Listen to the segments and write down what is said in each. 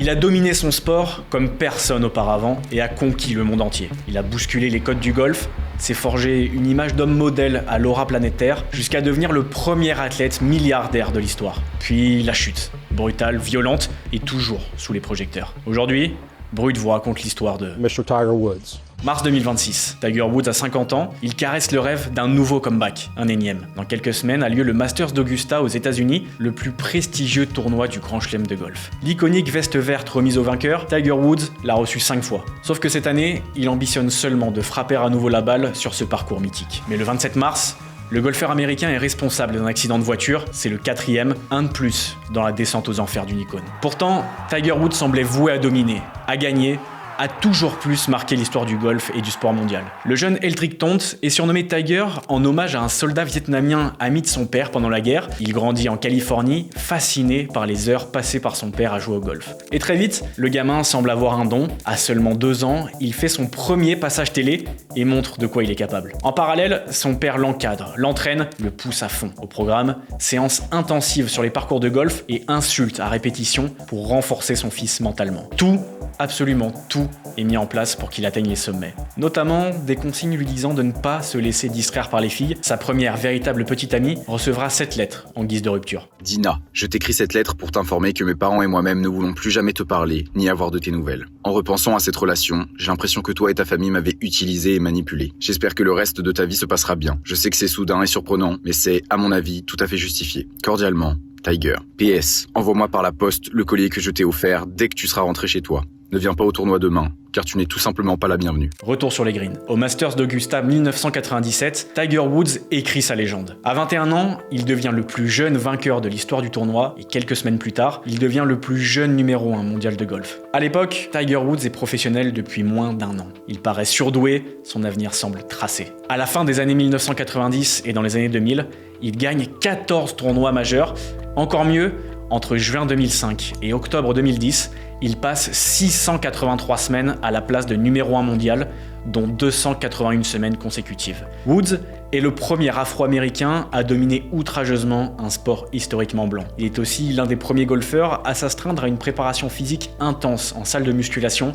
Il a dominé son sport comme personne auparavant et a conquis le monde entier. Il a bousculé les codes du golf, s'est forgé une image d'homme modèle à l'aura planétaire, jusqu'à devenir le premier athlète milliardaire de l'histoire. Puis la chute, brutale, violente et toujours sous les projecteurs. Aujourd'hui, Brut vous raconte l'histoire de Mr. Tiger Woods. Mars 2026, Tiger Woods a 50 ans, il caresse le rêve d'un nouveau comeback, un énième. Dans quelques semaines a lieu le Masters d'Augusta aux États-Unis, le plus prestigieux tournoi du Grand Chelem de golf. L'iconique veste verte remise au vainqueur, Tiger Woods l'a reçue 5 fois. Sauf que cette année, il ambitionne seulement de frapper à nouveau la balle sur ce parcours mythique. Mais le 27 mars, le golfeur américain est responsable d'un accident de voiture, c'est le 4e, un de plus dans la descente aux enfers d'une icône. Pourtant, Tiger Woods semblait voué à dominer, à gagner, a toujours plus marqué l'histoire du golf et du sport mondial. Le jeune Eldrick Tonte est surnommé Tiger en hommage à un soldat vietnamien ami de son père pendant la guerre. Il grandit en Californie, fasciné par les heures passées par son père à jouer au golf. Et très vite, le gamin semble avoir un don. À seulement 2 ans, il fait son premier passage télé et montre de quoi il est capable. En parallèle, son père l'encadre, l'entraîne, le pousse à fond. Au programme, séances intensives sur les parcours de golf et insultes à répétition pour renforcer son fils mentalement. Tout, absolument tout, est mis en place pour qu'il atteigne les sommets. Notamment des consignes lui disant de ne pas se laisser distraire par les filles. Sa première véritable petite amie recevra cette lettre en guise de rupture. Dina, je t'écris cette lettre pour t'informer que mes parents et moi-même ne voulons plus jamais te parler, ni avoir de tes nouvelles. En repensant à cette relation, j'ai l'impression que toi et ta famille m'avez utilisé et manipulé. J'espère que le reste de ta vie se passera bien. Je sais que c'est soudain et surprenant, mais c'est, à mon avis, tout à fait justifié. Cordialement, Tiger. PS, envoie-moi par la poste le collier que je t'ai offert dès que tu seras rentré chez toi. Ne viens pas au tournoi demain, car tu n'es tout simplement pas la bienvenue. Retour sur les greens. Au Masters d'Augusta 1997, Tiger Woods écrit sa légende. À 21 ans, il devient le plus jeune vainqueur de l'histoire du tournoi et quelques semaines plus tard, il devient le plus jeune numéro 1 mondial de golf. À l'époque, Tiger Woods est professionnel depuis moins d'1 an. Il paraît surdoué, son avenir semble tracé. À la fin des années 1990 et dans les années 2000, il gagne 14 tournois majeurs. Encore mieux, entre juin 2005 et octobre 2010, il passe 683 semaines à la place de numéro 1 mondial, dont 281 semaines consécutives. Woods est le premier afro-américain à dominer outrageusement un sport historiquement blanc. Il est aussi l'un des premiers golfeurs à s'astreindre à une préparation physique intense en salle de musculation,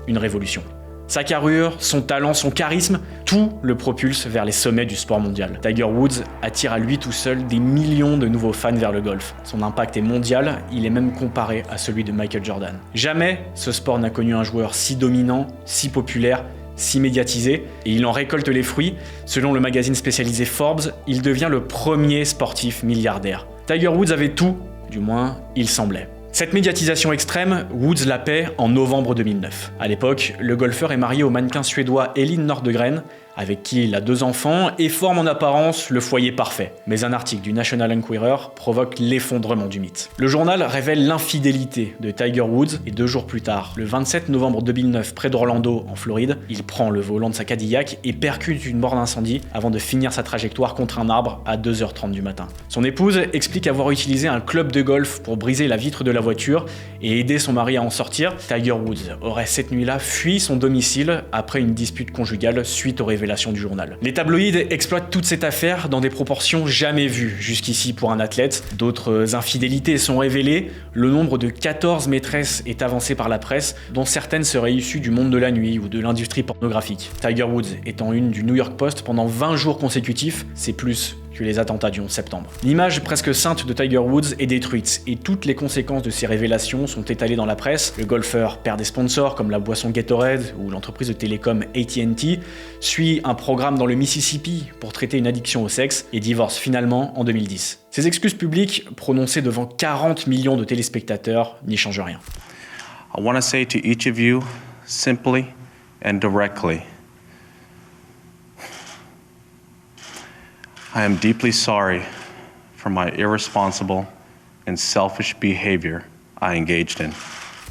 une révolution. Sa carrure, son talent, son charisme, tout le propulse vers les sommets du sport mondial. Tiger Woods attire à lui tout seul des millions de nouveaux fans vers le golf. Son impact est mondial, il est même comparé à celui de Michael Jordan. Jamais ce sport n'a connu un joueur si dominant, si populaire, si médiatisé, et il en récolte les fruits. Selon le magazine spécialisé Forbes, il devient le premier sportif milliardaire. Tiger Woods avait tout, du moins il semblait. Cette médiatisation extrême, Woods la paie en novembre 2009. À l'époque, le golfeur est marié au mannequin suédois Elin Nordegren, avec qui il a 2 enfants et forme en apparence le foyer parfait. Mais un article du National Enquirer provoque l'effondrement du mythe. Le journal révèle l'infidélité de Tiger Woods et 2 jours plus tard, le 27 novembre 2009, près d'Orlando, en Floride, il prend le volant de sa Cadillac et percute une borne d'incendie avant de finir sa trajectoire contre un arbre à 2h30 du matin. Son épouse explique avoir utilisé un club de golf pour briser la vitre de la voiture et aider son mari à en sortir. Tiger Woods aurait cette nuit-là fui son domicile après une dispute conjugale suite aux révélations du journal. Les tabloïds exploitent toute cette affaire dans des proportions jamais vues jusqu'ici pour un athlète. D'autres infidélités sont révélées. Le nombre de 14 maîtresses est avancé par la presse, dont certaines seraient issues du monde de la nuit ou de l'industrie pornographique. Tiger Woods est en une du New York Post pendant 20 jours consécutifs, c'est plus que les attentats du 11 septembre. L'image presque sainte de Tiger Woods est détruite et toutes les conséquences de ces révélations sont étalées dans la presse. Le golfeur perd des sponsors comme la boisson Gatorade ou l'entreprise de télécom AT&T, suit un programme dans le Mississippi pour traiter une addiction au sexe et divorce finalement en 2010. Ces excuses publiques, prononcées devant 40 millions de téléspectateurs, n'y changent rien. I want to say to each of you, simply and directly, I am deeply sorry for my irresponsible and selfish behavior I engaged in.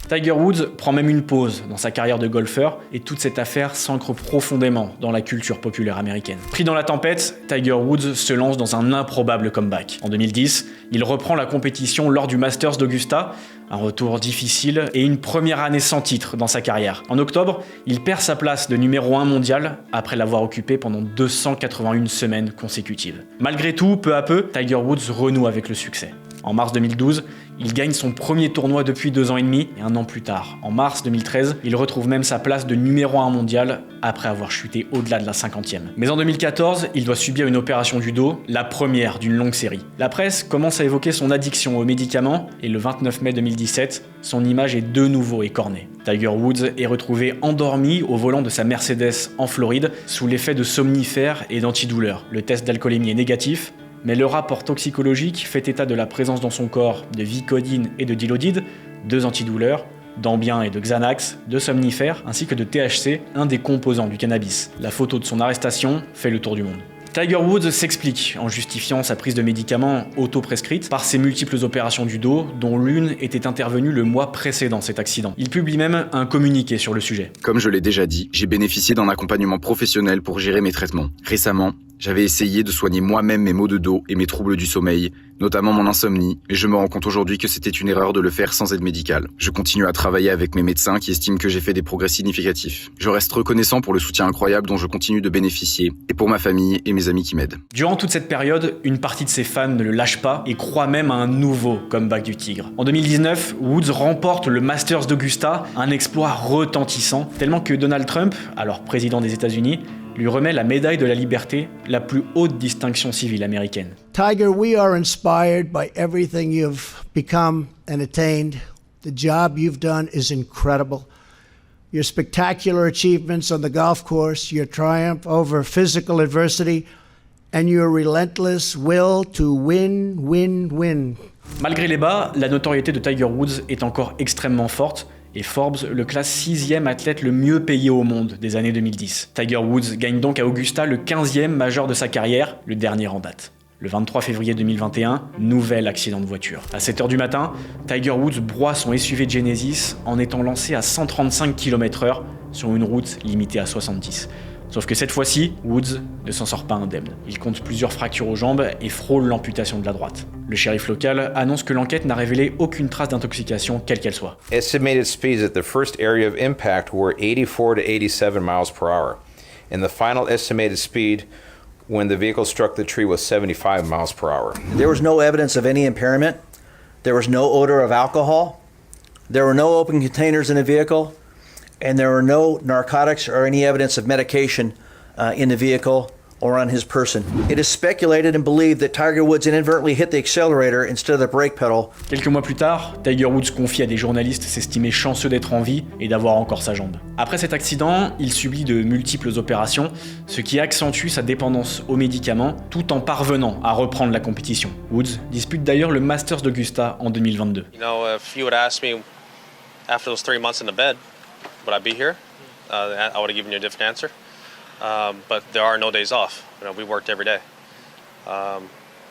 Tiger Woods prend même une pause dans sa carrière de golfeur et toute cette affaire s'ancre profondément dans la culture populaire américaine. Pris dans la tempête, Tiger Woods se lance dans un improbable comeback. En 2010, il reprend la compétition lors du Masters d'Augusta, un retour difficile et une première année sans titre dans sa carrière. En octobre, il perd sa place de numéro 1 mondial après l'avoir occupée pendant 281 semaines consécutives. Malgré tout, peu à peu, Tiger Woods renoue avec le succès. En mars 2012, il gagne son premier tournoi depuis 2 ans et demi, et un an plus tard, en mars 2013, il retrouve même sa place de numéro 1 mondial après avoir chuté au-delà de la 50e. Mais en 2014, il doit subir une opération du dos, la première d'une longue série. La presse commence à évoquer son addiction aux médicaments, et le 29 mai 2017, son image est de nouveau écornée. Tiger Woods est retrouvé endormi au volant de sa Mercedes en Floride, sous l'effet de somnifères et d'antidouleurs. Le test d'alcoolémie est négatif, mais le rapport toxicologique fait état de la présence dans son corps de Vicodine et de Dilaudide, 2 antidouleurs, d'Ambien et de Xanax, de somnifères, ainsi que de THC, un des composants du cannabis. La photo de son arrestation fait le tour du monde. Tiger Woods s'explique en justifiant sa prise de médicaments auto-prescrite par ses multiples opérations du dos, dont l'une était intervenue le mois précédent cet accident. Il publie même un communiqué sur le sujet. Comme je l'ai déjà dit, j'ai bénéficié d'un accompagnement professionnel pour gérer mes traitements. Récemment, j'avais essayé de soigner moi-même mes maux de dos et mes troubles du sommeil, notamment mon insomnie, mais je me rends compte aujourd'hui que c'était une erreur de le faire sans aide médicale. Je continue à travailler avec mes médecins qui estiment que j'ai fait des progrès significatifs. Je reste reconnaissant pour le soutien incroyable dont je continue de bénéficier, et pour ma famille et mes amis qui m'aident. Durant toute cette période, une partie de ses fans ne le lâche pas et croit même à un nouveau comeback du Tigre. En 2019, Woods remporte le Masters d'Augusta, un exploit retentissant, tellement que Donald Trump, alors président des États-Unis, lui remet la médaille de la liberté, la plus haute distinction civile américaine. Tiger, we are inspired by everything you've become and attained. The job you've done is incredible. Your spectacular achievements on the golf course, your triumph over physical adversity, and your relentless will to win, win, win. Malgré les bas, la notoriété de Tiger Woods est encore extrêmement forte, et Forbes le classe 6e athlète le mieux payé au monde des années 2010. Tiger Woods gagne donc à Augusta le 15e majeur de sa carrière, le dernier en date. Le 23 février 2021, nouvel accident de voiture. À 7h du matin, Tiger Woods broie son SUV Genesis en étant lancé à 135 km/h sur une route limitée à 70. Sauf que cette fois-ci, Woods ne s'en sort pas indemne. Il compte plusieurs fractures aux jambes et frôle l'amputation de la droite. Le shérif local annonce que l'enquête n'a révélé aucune trace d'intoxication, quelle qu'elle soit. Estimated speeds at the first area of impact were 84 to 87 miles per hour, and the final estimated speed when the vehicle struck the tree was 75 miles per hour. There was no evidence of any impairment. There was no odor of alcohol. There were no open containers in the vehicle. And there were no narcotics or any evidence of medication in the vehicle or on his person. It is speculated and believed that Tiger Woods inadvertently hit the accelerator instead of the brake pedal. Quelques mois plus tard, Tiger Woods confie à des journalistes s'estimer chanceux d'être en vie et d'avoir encore sa jambe. Après cet accident, il subit de multiples opérations, ce qui accentue sa dépendance aux médicaments tout en parvenant à reprendre la compétition. Woods dispute d'ailleurs le Masters d'Augusta en 2022. You know, if you would ask me after those 3 months in the bed, would I be here? I would have given you a different answer. But there are no days off. You know, we worked every day.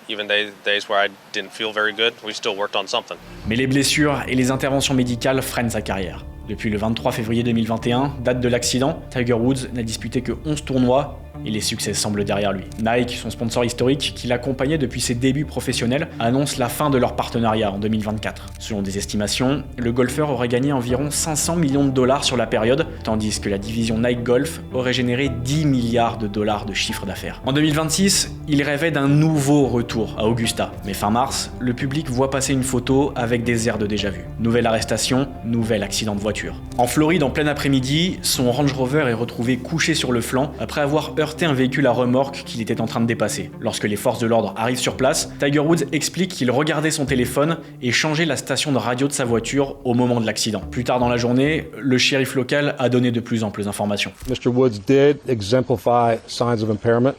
Even days where I didn't feel very good, we still worked on something. Mais les blessures et les interventions médicales freinent sa carrière. Depuis le 23 février 2021, date de l'accident, Tiger Woods n'a disputé que 11 tournois et les succès semblent derrière lui. Nike, son sponsor historique, qui l'accompagnait depuis ses débuts professionnels, annonce la fin de leur partenariat en 2024. Selon des estimations, le golfeur aurait gagné environ 500 millions de dollars sur la période, tandis que la division Nike Golf aurait généré 10 milliards de dollars de chiffre d'affaires. En 2026, il rêvait d'un nouveau retour à Augusta. Mais fin mars, le public voit passer une photo avec des airs de déjà-vu. Nouvelle arrestation, nouvel accident de voiture. En Floride, en plein après-midi, son Range Rover est retrouvé couché sur le flanc après avoir heurté un véhicule à remorque qu'il était en train de dépasser. Lorsque les forces de l'ordre arrivent sur place, Tiger Woods explique qu'il regardait son téléphone et changeait la station de radio de sa voiture au moment de l'accident. Plus tard dans la journée, le shérif local a donné de plus amples informations. Mr. Woods did exemplify signs of impairment.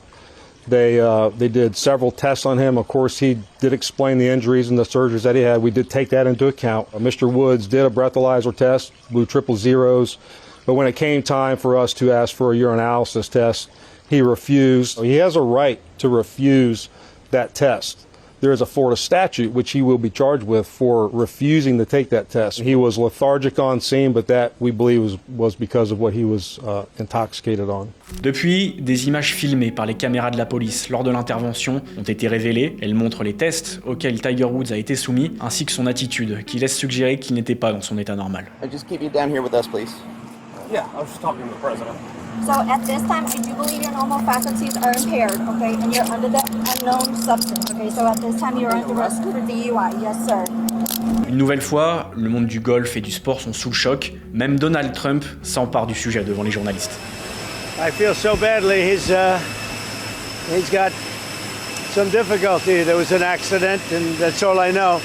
They did several tests on him. Of course, he did explain the injuries and the surgeries that he had. We did take that into account. Mr. Woods did a breathalyzer test, blew triple zeros. But when it came time for us to ask for a urinalysis test, he refused. He has a right to refuse that test. There is a Florida statute which he will be charged with for refusing to take that test. He was lethargic on scene, but that we believe was because of what he was intoxicated on. Depuis, des images filmées par les caméras de la police lors de l'intervention ont été révélées. Elles montrent les tests auxquels Tiger Woods a été soumis, ainsi que son attitude, qui laisse suggérer qu'il n'était pas dans son état normal. Just keep you down here with us, please. Yeah, I was just talking to the president. So at this time, I do believe your normal faculties are impaired, okay, and you're under the unknown substance, okay. So at this time, you're under arrest for DUI, yes, sir. Une nouvelle fois, le monde du golf et du sport sont sous le choc. Même Donald Trump s'empare du sujet devant les journalistes. I feel so badly. He's got some difficulty. There was an accident, and that's all I know.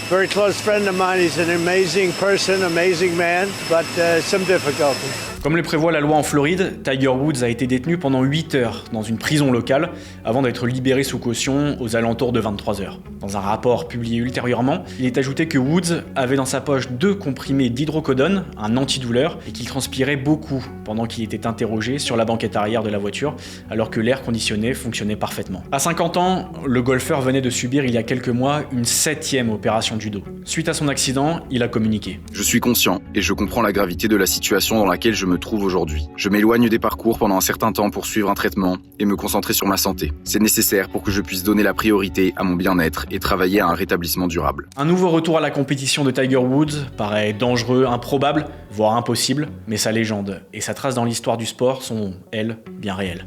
Very close friend of mine. He's an amazing person, amazing man, but some difficulty. Comme le prévoit la loi en Floride, Tiger Woods a été détenu pendant 8 heures dans une prison locale avant d'être libéré sous caution aux alentours de 23 heures. Dans un rapport publié ultérieurement, il est ajouté que Woods avait dans sa poche 2 comprimés d'hydrocodone, un antidouleur, et qu'il transpirait beaucoup pendant qu'il était interrogé sur la banquette arrière de la voiture, alors que l'air conditionné fonctionnait parfaitement. À 50 ans, le golfeur venait de subir il y a quelques mois une 7e opération du dos. Suite à son accident, il a communiqué. Je suis conscient et je comprends la gravité de la situation dans laquelle je me trouve aujourd'hui. Je m'éloigne des parcours pendant un certain temps pour suivre un traitement et me concentrer sur ma santé. C'est nécessaire pour que je puisse donner la priorité à mon bien-être et travailler à un rétablissement durable. Un nouveau retour à la compétition de Tiger Woods paraît dangereux, improbable, voire impossible, mais sa légende et sa trace dans l'histoire du sport sont, elles, bien réelles.